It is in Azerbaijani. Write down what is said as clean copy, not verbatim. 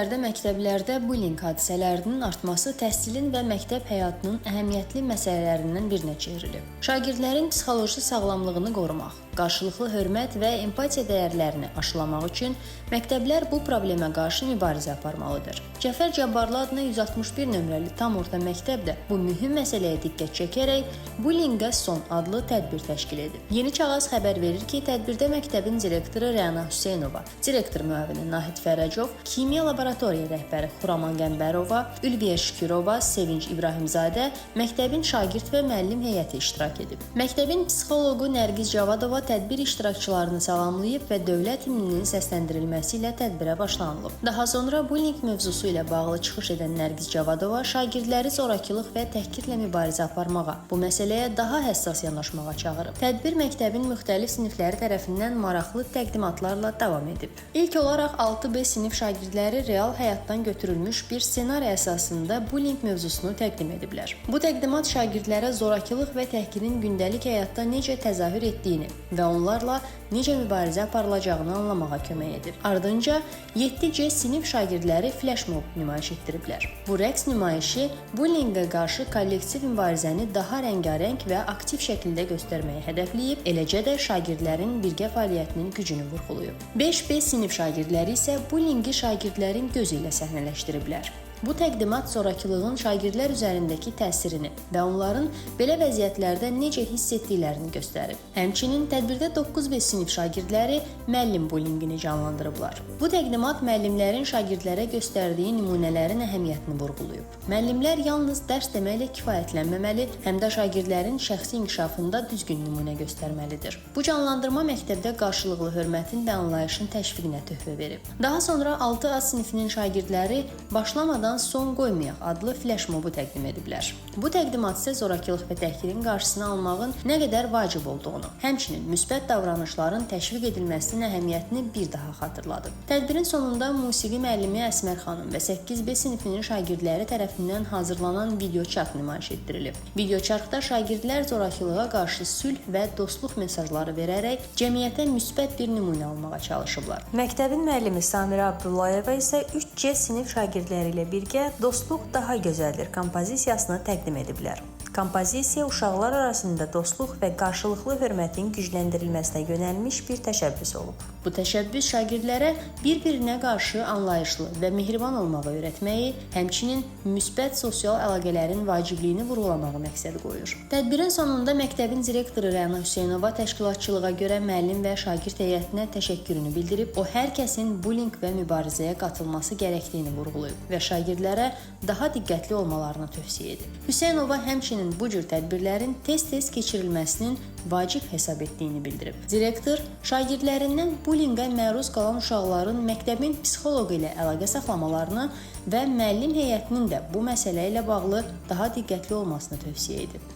illərdə məktəblərdə bullying hadisələrinin artması təhsilin və məktəb həyatının əhəmiyyətli məsələlərindən birinə çevrilib. Şagirdlərin psixoloji sağlamlığını qorumaq, qarşılıqlı hörmət və empatiya dəyərlərini aşılamaq üçün məktəblər bu problemə qarşı mübarizə aparmalıdır. Cəfər Cabbarlı adına 161 nömrəli tam orta məktəbdə bu mühüm məsələyə diqqət çəkərək Bullyingə son adlı tədbir təşkil edib. Yeni Çağaz xəbər verir ki, tədbirdə məktəbin direktoru Rəna Hüseynova, direktor müavini Nahid Fərəcov, kimya laboratoriya rəhbəri Xuraman Qəmbərova, Ülviyə Şükürova, Sevinç İbrahimzadə, məktəbin şagird və müəllim heyəti iştirak edib. Məktəbin psixoloqu Nərgiz Cavadova tədbir iştirakçılarını salamlayıb və dövlət himninin səsləndirilməsi ilə tədbirə başlanılıb. Daha sonra bullying mövzusu ilə bağlı çıxış edən Nərgiz Cavadova şagirdləri zorakılıq və təhqirlə mübarizə aparmağa, bu məsələyə daha həssas yanaşmağa çağırıb. Tədbir məktəbin müxtəlif sinifləri tərəfindən maraqlı təqdimatlarla davam edib. İlk olaraq 6B sinif şagirdləri real həyatdan götürülmüş bir ssenari əsasında bullying mövzusunu təqdim ediblər. Bu təqdimat şagirdlərə zorakılıq və təhqirin gündəlik həyatda necə təzahür etdiyini və onlarla necə mübarizə aparılacağını anlamağa kömək edir. Ardınca 7C sinif şagirdləri flash mob nümayiş etdiriblər. Bu rəqs nümayişi bullyingə qarşı kollektiv mübarizəni daha rəngarəng və aktiv şəkildə göstərməyi hədəfləyib, eləcə də şagirdlərin birgə fəaliyyətinin gücünü vurğulayıb. 5B sinif şagirdləri isə bullyingi şagirdlərin gözü ilə səhnələşdiriblər. Bu təqdimat zorakılığın şagirdlər üzərindəki təsirini və onların belə vəziyyətlərdə necə hiss etdiklərini göstərib. Həmçinin tədbirdə 9B sinif şagirdləri müəllim bullyingini canlandırıblar. Bu təqdimat müəllimlərin şagirdlərə göstərdiyi nümunələrin əhəmiyyətini vurğulayıb. Müəllimlər yalnız dərs deməklə kifayətlənməməli, həm də şagirdlərin şəxsi inkişafında düzgün nümunə göstərməlidir. Bu canlandırma məktəbdə qarşılıqlı hörmətin və anlayışın təşviqinə töhfə verib. Daha sonra 6A sinifinin şagirdləri başlamadan son qoymayaq adlı flash mobu təqdim ediblər. Bu təqdimat isə zorakılıq və təhqirin qarşısını almağın nə qədər vacib olduğunu, həmçinin müsbət davranışların təşviq edilməsinin əhəmiyyətini bir daha xatırladıb. Tədbirin sonunda musiqi müəllimi Əsmər xanım və 8B sinifinin şagirdləri tərəfindən hazırlanan videoçarx nümayiş etdirilib. Videoçarxda şagirdlər zorakılığa qarşı sülh və dostluq mesajları verərək cəmiyyətə müsbət bir nümunə almağa çalışıblar. Məktəbin müəllimi Samirə Abdullayeva isə 3C sinif şagirdləri ilə birgə "Dostluq daha gözəldir" kompozisiyasını təqdim ediblər. Kompozisiya uşaqlar arasında dostluq və qarşılıqlı hörmətin gücləndirilməsinə yönəlmiş bir təşəbbüs olub. Bu təşəbbüs şagirdlərə bir-birinə qarşı anlayışlı və mehriban olmağı öyrətməyi, həmçinin müsbət sosial əlaqələrin vacibliyini vurğulamağı məqsəd qoyur. Tədbirin sonunda məktəbin direktoru Rəna Hüseynova təşkilatçılığa görə müəllim və şagird heyətinə təşəkkürünü bildirib, o hər kəsin bullying və mübarizəyə qatılması gərəkdiyini vurğulayıb və şagirdlərə daha diqqətli olmalarını tövsiyə edib. Hüseynova həmçinin bu cür tədbirlərin tez-tez keçirilməsinin vacib hesab etdiyini bildirib. Direktor şagirdlərindən bullyingə məruz qalan uşaqların məktəbin psixoloqu ilə əlaqə saxlamalarını və müəllim heyətinin də bu məsələ ilə bağlı daha diqqətli olmasını tövsiyə edib.